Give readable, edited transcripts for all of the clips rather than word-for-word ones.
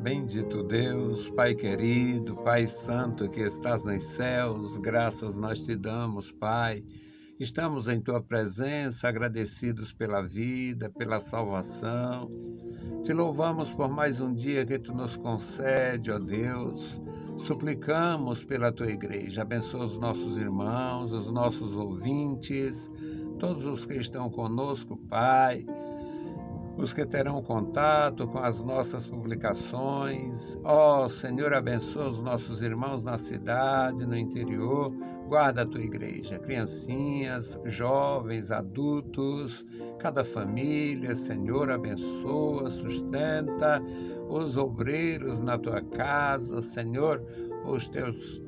Bendito Deus, Pai querido, Pai santo que estás nos céus, graças nós te damos, Pai. Estamos em tua presença, agradecidos pela vida, pela salvação. Te louvamos por mais um dia que tu nos concede, ó Deus. Suplicamos pela tua igreja, abençoa os nossos irmãos, os nossos ouvintes, todos os que estão conosco, Pai. Os que terão contato com as nossas publicações. Ó Senhor, abençoa os nossos irmãos na cidade, no interior. Guarda a tua igreja, criancinhas, jovens, adultos, cada família. Senhor, abençoa, sustenta os obreiros na tua casa. Senhor, os teus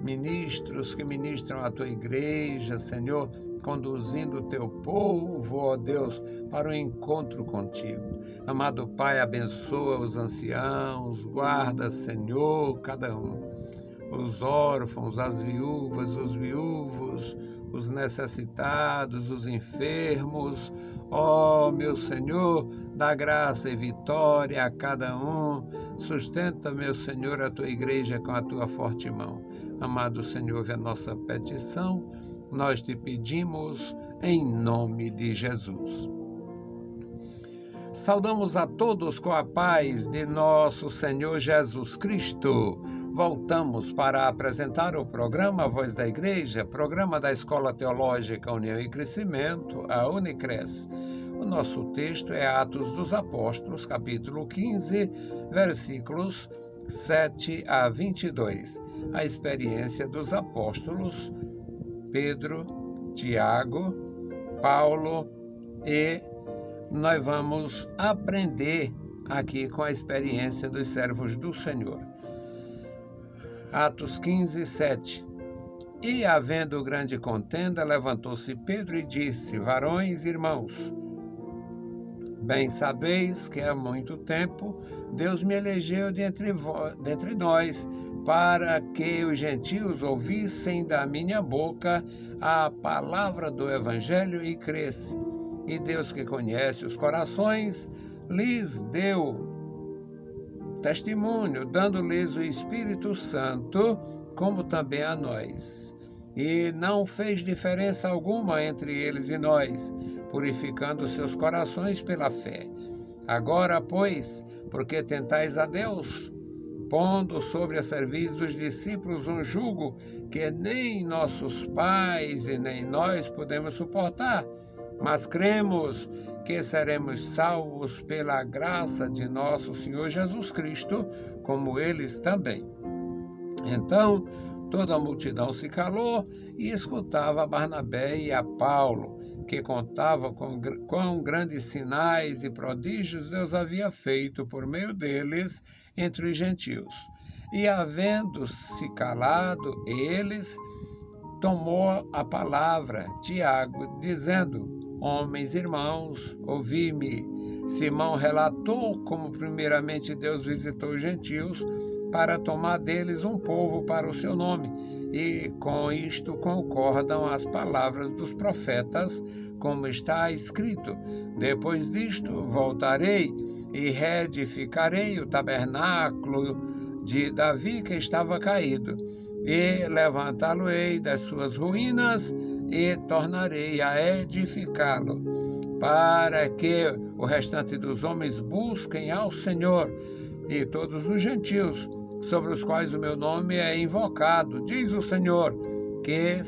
ministros que ministram a tua igreja, Senhor, conduzindo o teu povo, ó Deus, para o encontro contigo. Amado Pai, abençoa os anciãos, guarda, Senhor, cada um, os órfãos, as viúvas, os viúvos, os necessitados, os enfermos. Ó meu Senhor, dá graça e vitória a cada um. Sustenta, meu Senhor, a tua igreja com a tua forte mão. Amado Senhor, ouve a nossa petição. Nós te pedimos em nome de Jesus. Saudamos a todos com a paz de nosso Senhor Jesus Cristo. Voltamos para apresentar o programa Voz da Igreja, programa da Escola Teológica União e Crescimento, a Unicres. O nosso texto é Atos dos Apóstolos, capítulo 15, versículos 7 a 22. A experiência dos apóstolos Pedro, Tiago, Paulo, e nós vamos aprender aqui com a experiência dos servos do Senhor. Atos 15, 7. E havendo grande contenda, levantou-se Pedro e disse: Varões, irmãos, bem sabeis que há muito tempo Deus me elegeu dentre nós, para que os gentios ouvissem da minha boca a palavra do Evangelho e crescem. E Deus, que conhece os corações, lhes deu testemunho, dando-lhes o Espírito Santo, como também a nós. E não fez diferença alguma entre eles e nós, purificando seus corações pela fé. Agora, pois, porque tentais a Deus, pondo sobre a serviço dos discípulos um jugo que nem nossos pais e nem nós podemos suportar, mas cremos que seremos salvos pela graça de nosso Senhor Jesus Cristo, como eles também. Então, toda a multidão se calou e escutava a Barnabé e a Paulo, que contavam com quão grandes sinais e prodígios Deus havia feito por meio deles entre os gentios. E, havendo-se calado eles, tomou a palavra Tiago, dizendo: Homens, irmãos, ouvi-me. Simão relatou como primeiramente Deus visitou os gentios para tomar deles um povo para o seu nome. E com isto concordam as palavras dos profetas, como está escrito: Depois disto voltarei e reedificarei o tabernáculo de Davi que estava caído, e levantá-lo-ei das suas ruínas e tornarei a edificá-lo, para que o restante dos homens busquem ao Senhor, e todos os gentios sobre os quais o meu nome é invocado, diz o Senhor, que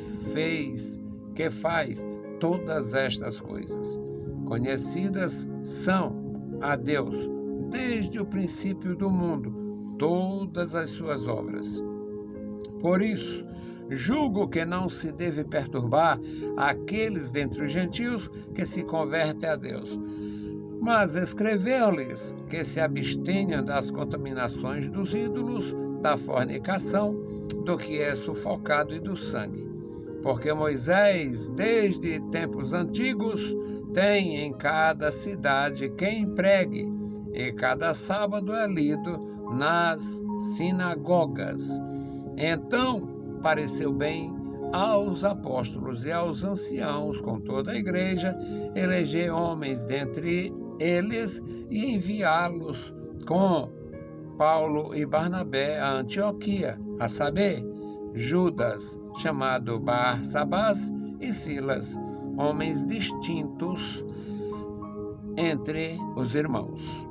faz todas estas coisas. Conhecidas são a Deus, desde o princípio do mundo, todas as suas obras. Por isso, julgo que não se deve perturbar aqueles dentre os gentios que se convertem a Deus, mas escreveu-lhes que se abstenham das contaminações dos ídolos, da fornicação, do que é sufocado e do sangue. Porque Moisés, desde tempos antigos, tem em cada cidade quem pregue, e cada sábado é lido nas sinagogas. Então pareceu bem aos apóstolos e aos anciãos com toda a igreja eleger homens dentre eles e enviá-los com Paulo e Barnabé a Antioquia, a saber, Judas, chamado Barsabás, e Silas, homens distintos entre os irmãos.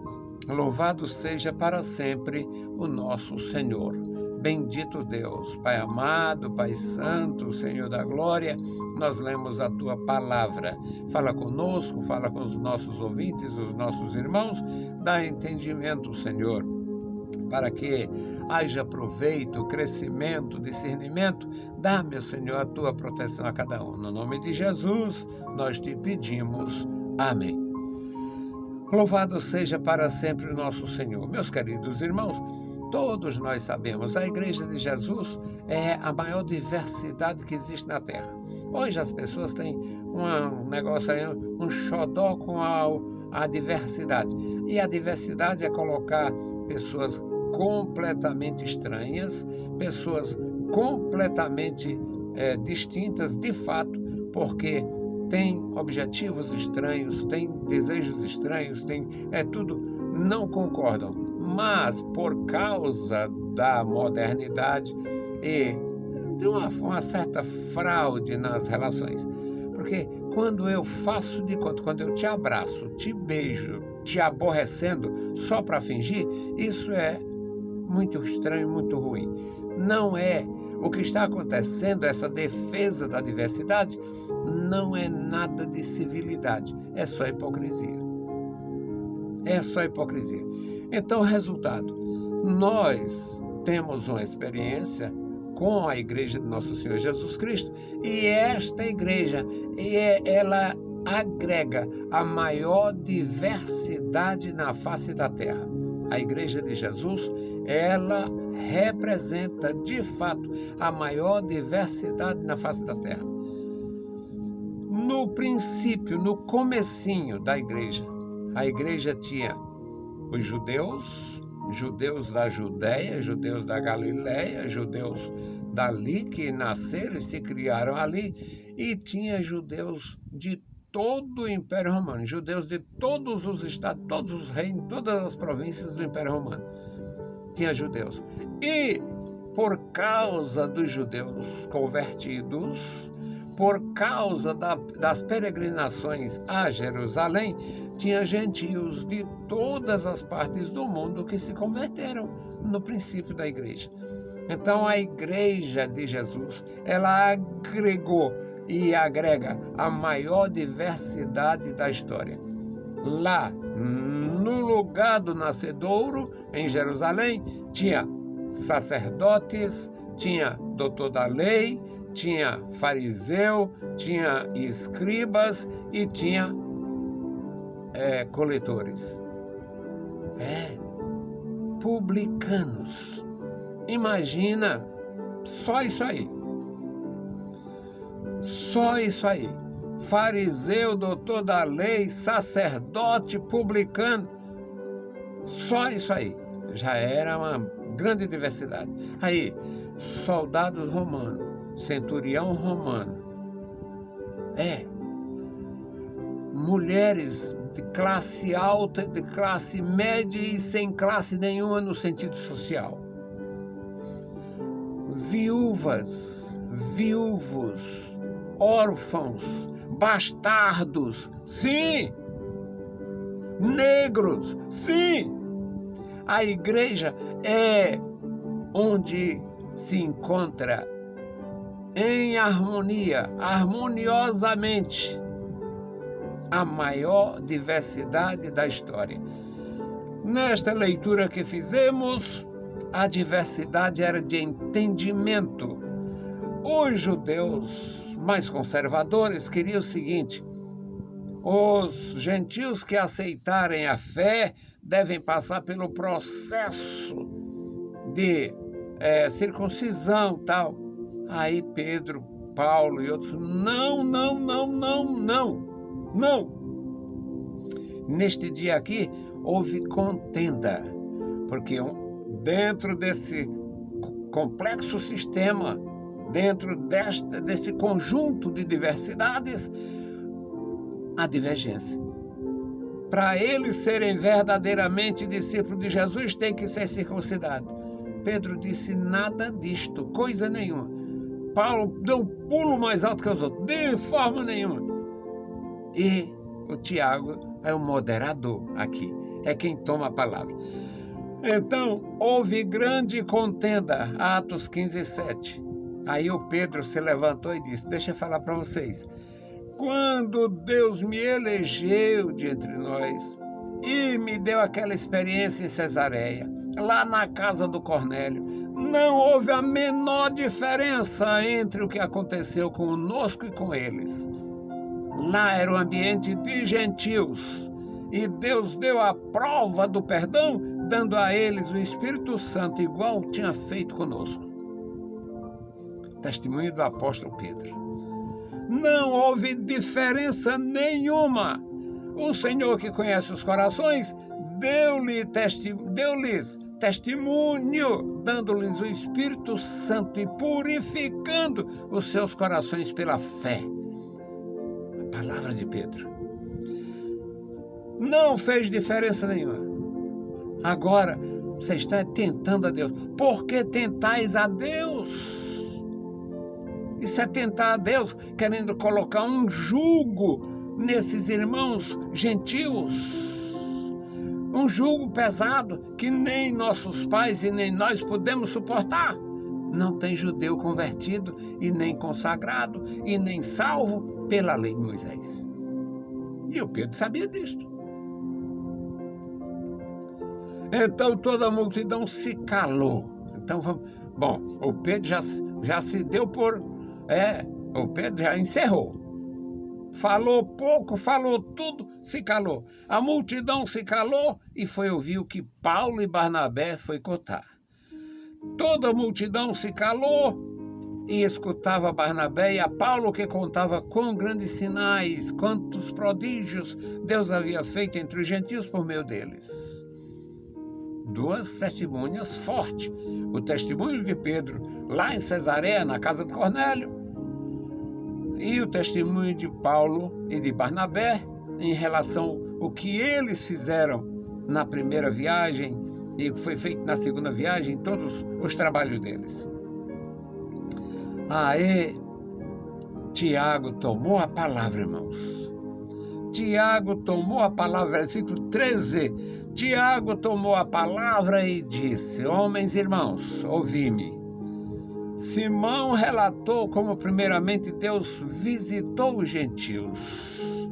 Louvado seja para sempre o nosso Senhor. Bendito Deus, Pai amado, Pai santo, Senhor da glória, nós lemos a Tua palavra. Fala conosco, fala com os nossos ouvintes, os nossos irmãos, dá entendimento, Senhor, para que haja proveito, crescimento, discernimento. Dá, meu Senhor, a Tua proteção a cada um. No nome de Jesus, nós te pedimos. Amém. Louvado seja para sempre o nosso Senhor. Meus queridos irmãos, todos nós sabemos, a Igreja de Jesus é a maior diversidade que existe na Terra. Hoje as pessoas têm um negócio aí, um xodó com a diversidade. E a diversidade é colocar pessoas completamente estranhas, pessoas completamente distintas, de fato, porque tem objetivos estranhos, tem desejos estranhos, tudo, não concordam. Mas por causa da modernidade e de uma certa fraude nas relações, porque quando eu faço de conta, quando eu te abraço, te beijo, te aborrecendo só para fingir, isso é muito estranho, muito ruim. Não é. O que está acontecendo, essa defesa da diversidade, não é nada de civilidade, é só hipocrisia. É só hipocrisia. Então, resultado, nós temos uma experiência com a Igreja de Nosso Senhor Jesus Cristo, e esta igreja, ela agrega a maior diversidade na face da terra. A Igreja de Jesus, ela representa, de fato, a maior diversidade na face da terra. No princípio, no comecinho da igreja, a igreja tinha os judeus da Judéia, judeus da Galiléia, judeus dali que nasceram e se criaram ali, e tinha judeus de todo o Império Romano, judeus de todos os estados, todos os reinos, todas as províncias do Império Romano. Tinha judeus. E por causa dos judeus convertidos, por causa das peregrinações a Jerusalém, tinha gentios de todas as partes do mundo que se converteram no princípio da igreja. Então a Igreja de Jesus, ela agregou e agrega a maior diversidade da história. Lá, no lugar do nascedouro, em Jerusalém, tinha sacerdotes, tinha doutor da lei, tinha fariseu, tinha escribas e tinha coletores. Publicanos. Imagina, só isso aí. Só isso aí. Fariseu, doutor da lei, sacerdote, publicano. Só isso aí. Já era uma grande diversidade. Aí, soldados romanos, centurião romano. Mulheres de classe alta, de classe média e sem classe nenhuma no sentido social. Viúvas, viúvos, órfãos, bastardos, sim. Negros, sim. A igreja é onde se encontra em harmonia, harmoniosamente, a maior diversidade da história. Nesta leitura que fizemos, a diversidade era de entendimento. Os judeus mais conservadores queriam o seguinte: os gentios que aceitarem a fé devem passar pelo processo de circuncisão e tal. Aí Pedro, Paulo e outros, não. Neste dia aqui houve contenda, porque dentro desse complexo sistema, dentro desse conjunto de diversidades, há divergência. Para eles serem verdadeiramente discípulos de Jesus, tem que ser circuncidado. Pedro disse: nada disto, coisa nenhuma. Paulo deu um pulo mais alto que os outros, de forma nenhuma. E o Tiago é o moderador aqui, é quem toma a palavra. Então, houve grande contenda, Atos 15:7. Aí o Pedro se levantou e disse: deixa eu falar para vocês. Quando Deus me elegeu de entre nós e me deu aquela experiência em Cesareia, lá na casa do Cornélio, não houve a menor diferença entre o que aconteceu conosco e com eles. Lá era um ambiente de gentios e Deus deu a prova do perdão, dando a eles o Espírito Santo, igual tinha feito conosco. Testemunho do apóstolo Pedro. Não houve diferença nenhuma. O Senhor, que conhece os corações, deu-lhes testemunho, dando-lhes o Espírito Santo e purificando os seus corações pela fé. A palavra de Pedro. Não fez diferença nenhuma. Agora, você está tentando a Deus. Por que tentais a Deus? Isso é tentar a Deus, querendo colocar um jugo nesses irmãos gentios. Um jugo pesado que nem nossos pais e nem nós podemos suportar. Não tem judeu convertido e nem consagrado e nem salvo pela lei de Moisés. E o Pedro sabia disso. Então toda a multidão se calou. Então vamos. Bom, o Pedro já se deu por. O Pedro já encerrou. Falou pouco, falou tudo, se calou. A multidão se calou e foi ouvir o que Paulo e Barnabé foi contar. Toda a multidão se calou e escutava Barnabé e a Paulo, que contava quão grandes sinais, quantos prodígios Deus havia feito entre os gentios por meio deles. Duas testemunhas fortes. O testemunho de Pedro lá em Cesareia, na casa de Cornélio, e o testemunho de Paulo e de Barnabé em relação ao que eles fizeram na primeira viagem e foi feito na segunda viagem, todos os trabalhos deles. Aí, Tiago tomou a palavra, irmãos. Tiago tomou a palavra, versículo 13. Tiago tomou a palavra e disse: homens e irmãos, ouvi-me. Simão relatou como primeiramente Deus visitou os gentios.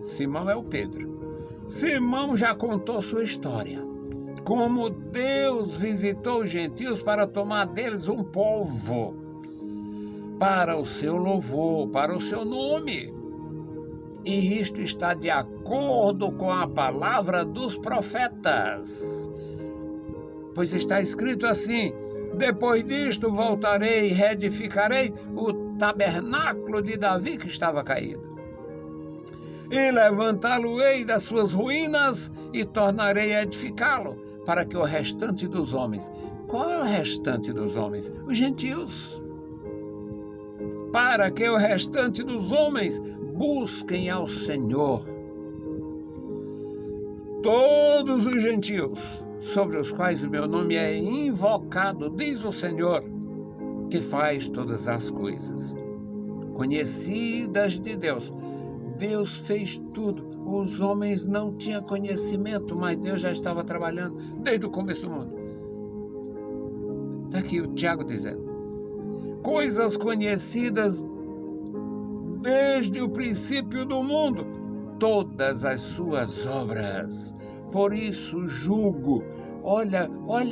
Simão é o Pedro. Simão já contou sua história. Como Deus visitou os gentios para tomar deles um povo, para o seu louvor, para o seu nome. E isto está de acordo com a palavra dos profetas. Pois está escrito assim: depois disto voltarei e reedificarei o tabernáculo de Davi que estava caído. E levantá-lo-ei das suas ruínas e tornarei a edificá-lo para que o restante dos homens... Qual é o restante dos homens? Os gentios. Para que o restante dos homens busquem ao Senhor. Todos os gentios sobre os quais o meu nome é invocado, diz o Senhor, que faz todas as coisas conhecidas de Deus. Deus fez tudo. Os homens não tinham conhecimento, mas Deus já estava trabalhando desde o começo do mundo. Está aqui o Tiago dizendo: coisas conhecidas desde o princípio do mundo, todas as suas obras. Por isso julgo. Olha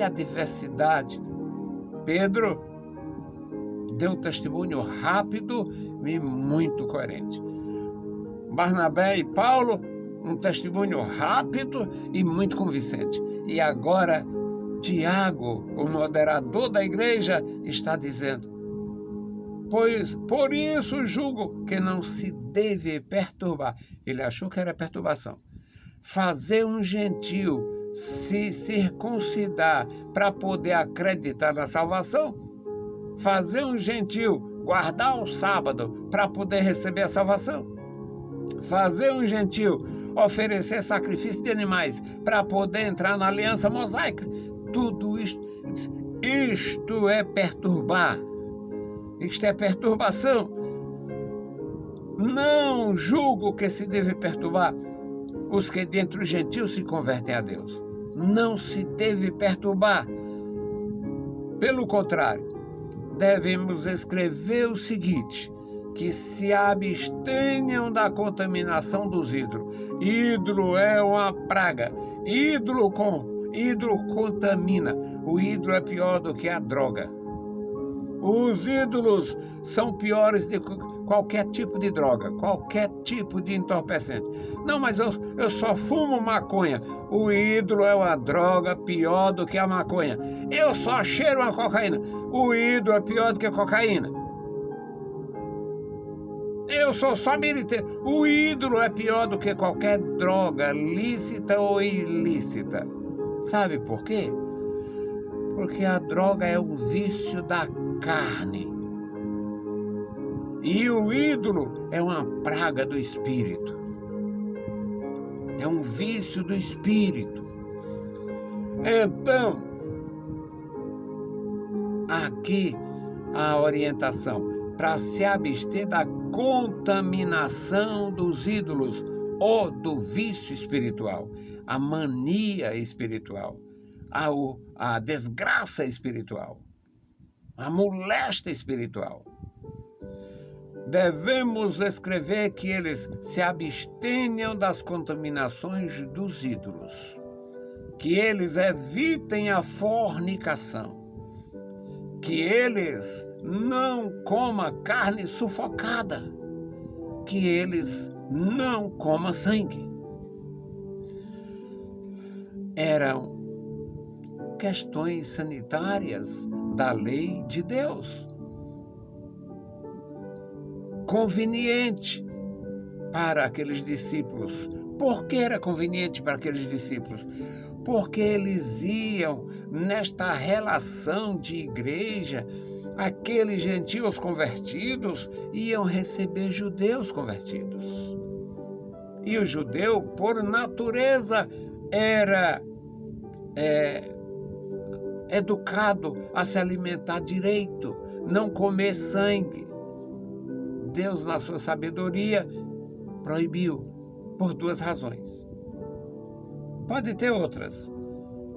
a diversidade. Pedro deu um testemunho rápido e muito coerente. Barnabé e Paulo, um testemunho rápido e muito convincente. E agora, Tiago, o moderador da igreja, está dizendo: pois por isso julgo que não se deve perturbar. Ele achou que era perturbação. Fazer um gentio se circuncidar para poder acreditar na salvação. Fazer um gentio guardar o sábado para poder receber a salvação. Fazer um gentio oferecer sacrifício de animais para poder entrar na aliança mosaica. Tudo isto é perturbar. Isto é perturbação. Não julgo que se deve perturbar os que dentre os gentios se convertem a Deus. Não se deve perturbar. Pelo contrário, devemos escrever o seguinte: que se abstenham da contaminação dos ídolos. Ídolo é uma praga. Ídolo contamina. O ídolo é pior do que a droga. Os ídolos são piores de qualquer tipo de droga, qualquer tipo de entorpecente. Não, mas eu só fumo maconha. O ídolo é uma droga pior do que a maconha. Eu só cheiro a cocaína. O ídolo é pior do que a cocaína. Eu sou só militante. O ídolo é pior do que qualquer droga, lícita ou ilícita. Sabe por quê? Porque a droga é o vício da carne. E o ídolo é uma praga do espírito. É um vício do espírito. Então, aqui a orientação para se abster da contaminação dos ídolos ou do vício espiritual, a mania espiritual, a desgraça espiritual, a moléstia espiritual. Devemos escrever que eles se abstenham das contaminações dos ídolos, que eles evitem a fornicação, que eles não comam carne sufocada, que eles não comam sangue. Eram questões sanitárias da lei de Deus. Conveniente para aqueles discípulos. Por que era conveniente para aqueles discípulos? Porque eles iam nesta relação de igreja, aqueles gentios convertidos iam receber judeus convertidos. E o judeu, por natureza, era educado a se alimentar direito, não comer sangue. Deus, na sua sabedoria, proibiu por duas razões. Pode ter outras.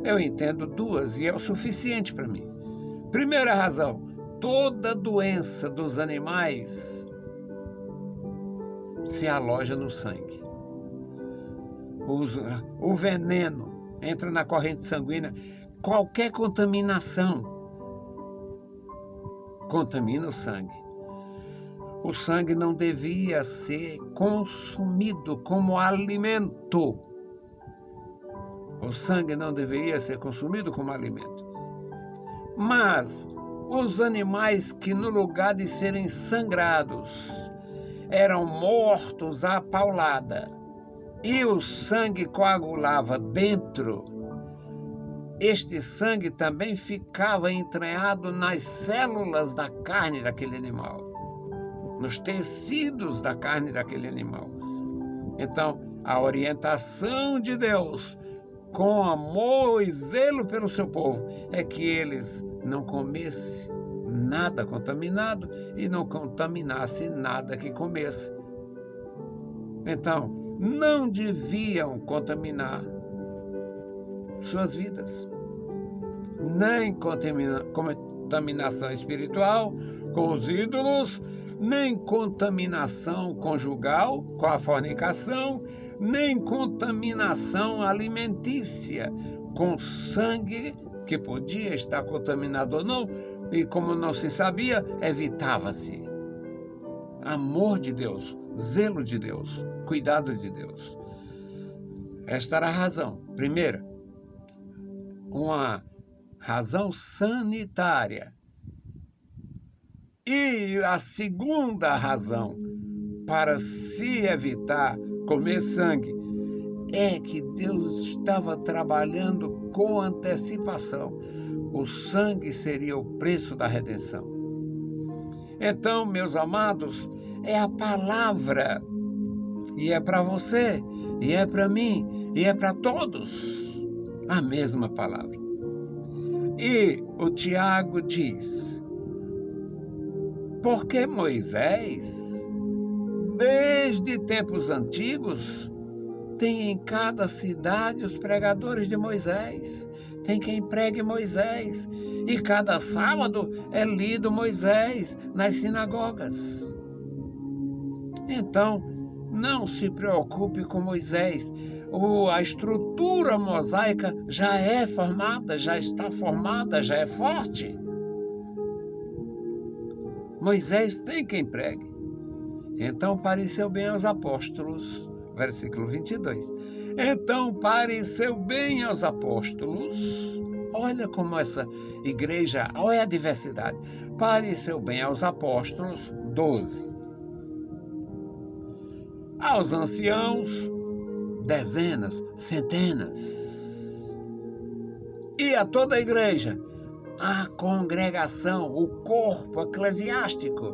Eu entendo duas e é o suficiente para mim. Primeira razão: toda doença dos animais se aloja no sangue. O veneno entra na corrente sanguínea. Qualquer contaminação contamina o sangue. O sangue não devia ser consumido como alimento. O sangue não deveria ser consumido como alimento. Mas os animais que, no lugar de serem sangrados, eram mortos à paulada e o sangue coagulava dentro, este sangue também ficava entranhado nas células da carne daquele animal, nos tecidos da carne daquele animal. Então, a orientação de Deus, com amor e zelo pelo seu povo, é que eles não comessem nada contaminado e não contaminassem nada que comesse. Então, não deviam contaminar suas vidas, nem contaminação espiritual com os ídolos, nem contaminação conjugal com a fornicação, nem contaminação alimentícia com sangue que podia estar contaminado ou não, e como não se sabia, evitava-se. Amor de Deus, zelo de Deus, cuidado de Deus. Esta era a razão. Primeira, uma razão sanitária. E a segunda razão para se evitar comer sangue é que Deus estava trabalhando com antecipação. O sangue seria o preço da redenção. Então, meus amados, é a palavra, e é para você e é para mim, e é para todos a mesma palavra. E o Tiago diz: porque Moisés, desde tempos antigos, tem em cada cidade os pregadores de Moisés, tem quem pregue Moisés, e cada sábado é lido Moisés nas sinagogas. Então, não se preocupe com Moisés. A estrutura mosaica já é formada, já está formada, já é forte. Moisés tem quem pregue. Então pareceu bem aos apóstolos, versículo 22. Então pareceu bem aos apóstolos. Olha como essa igreja, olha a diversidade. Pareceu bem aos apóstolos, 12. Aos anciãos, dezenas, centenas. E a toda a igreja, a congregação, o corpo eclesiástico.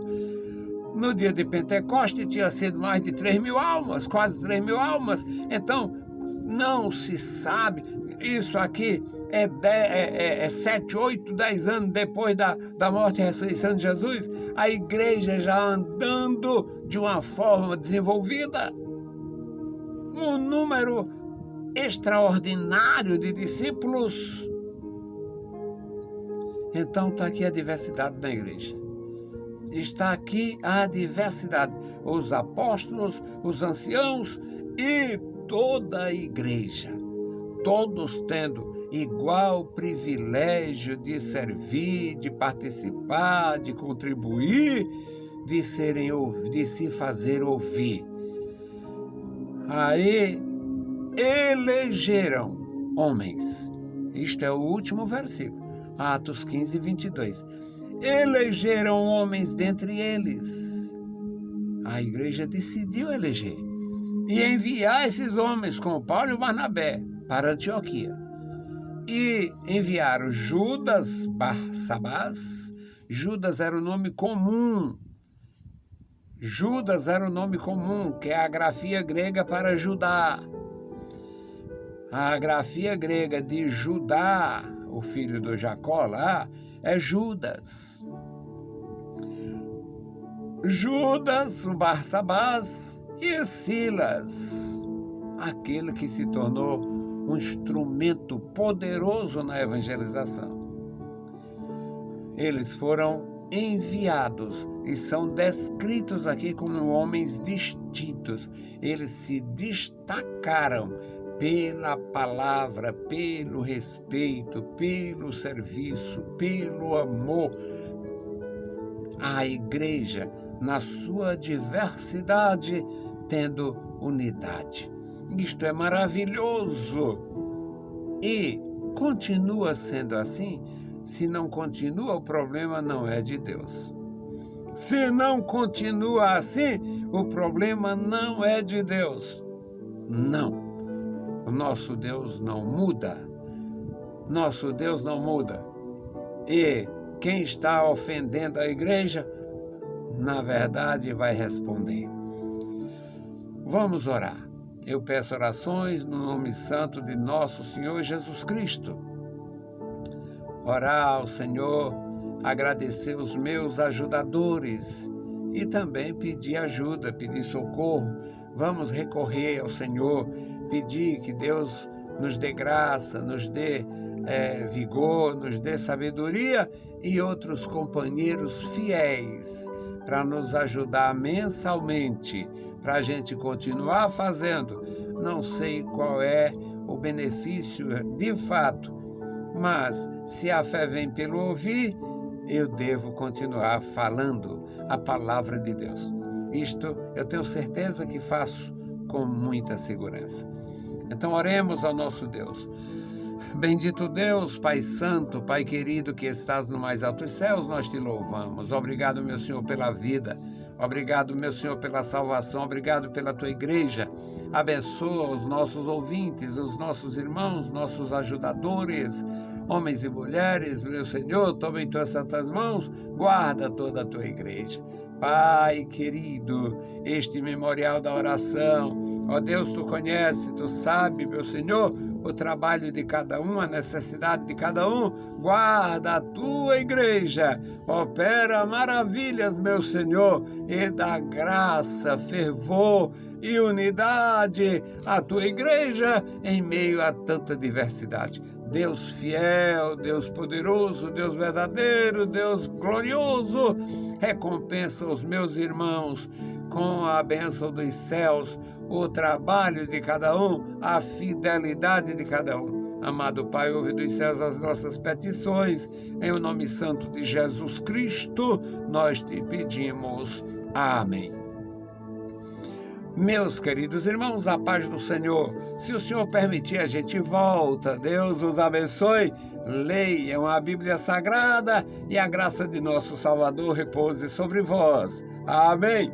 No dia de Pentecoste tinha sido mais de 3.000 almas, quase 3.000 almas. Então, não se sabe, isso aqui é 7, 8, 10 anos depois da morte e ressurreição de Jesus, a igreja já andando de uma forma desenvolvida. Um número extraordinário de discípulos. Então está aqui a diversidade da igreja. Está aqui a diversidade. Os apóstolos, os anciãos e toda a igreja. Todos tendo igual privilégio de servir, de participar, de contribuir, de se fazer ouvir. Aí elegeram homens. Isto é o último versículo. Atos 15, 22. Elegeram homens dentre eles. A igreja decidiu eleger e enviar esses homens com Paulo e Barnabé para Antioquia. E enviaram Judas Barsabás. Judas era o nome comum. Judas era o nome comum, que é a grafia grega para Judá. A grafia grega de Judá, o filho do Jacó lá, é Judas. Judas, o Barsabás e Silas, aquele que se tornou um instrumento poderoso na evangelização. Eles foram enviados e são descritos aqui como homens distintos. Eles se destacaram pela palavra, pelo respeito, pelo serviço, pelo amor. A igreja, na sua diversidade, tendo unidade. Isto é maravilhoso. E continua sendo assim. Se não continua, o problema não é de Deus. Se não continua assim, o problema não é de Deus. Não. O nosso Deus não muda. Nosso Deus não muda. E quem está ofendendo a igreja, na verdade, vai responder. Vamos orar. Eu peço orações no nome santo de nosso Senhor Jesus Cristo. Orar ao Senhor, agradecer os meus ajudadores e também pedir ajuda, pedir socorro. Vamos recorrer ao Senhor, pedir que Deus nos dê graça, nos dê vigor, nos dê sabedoria e outros companheiros fiéis para nos ajudar mensalmente, para a gente continuar fazendo. Não sei qual é o benefício de fato, mas se a fé vem pelo ouvir, eu devo continuar falando a palavra de Deus. Isto eu tenho certeza que faço com muita segurança. Então oremos ao nosso Deus. Bendito Deus, Pai Santo, Pai querido que estás no mais altos céus, nós te louvamos. Obrigado, meu Senhor, pela vida. Obrigado, meu Senhor, pela salvação. Obrigado pela tua igreja. Abençoa os nossos ouvintes, os nossos irmãos, nossos ajudadores, homens e mulheres. Meu Senhor, toma em tuas santas mãos, guarda toda a tua igreja. Pai querido, este memorial da oração, ó Deus, Tu conhece, Tu sabe, meu Senhor, o trabalho de cada um, a necessidade de cada um. Guarda a Tua igreja, opera maravilhas, meu Senhor, e dá graça, fervor e unidade à Tua igreja em meio a tanta diversidade. Deus fiel, Deus poderoso, Deus verdadeiro, Deus glorioso, recompensa os meus irmãos com a bênção dos céus, o trabalho de cada um, a fidelidade de cada um. Amado Pai, ouve dos céus as nossas petições, em o nome santo de Jesus Cristo, nós te pedimos. Amém. Meus queridos irmãos, a paz do Senhor. Se o Senhor permitir, a gente volta. Deus os abençoe. Leiam a Bíblia Sagrada e a graça de nosso Salvador repouse sobre vós. Amém.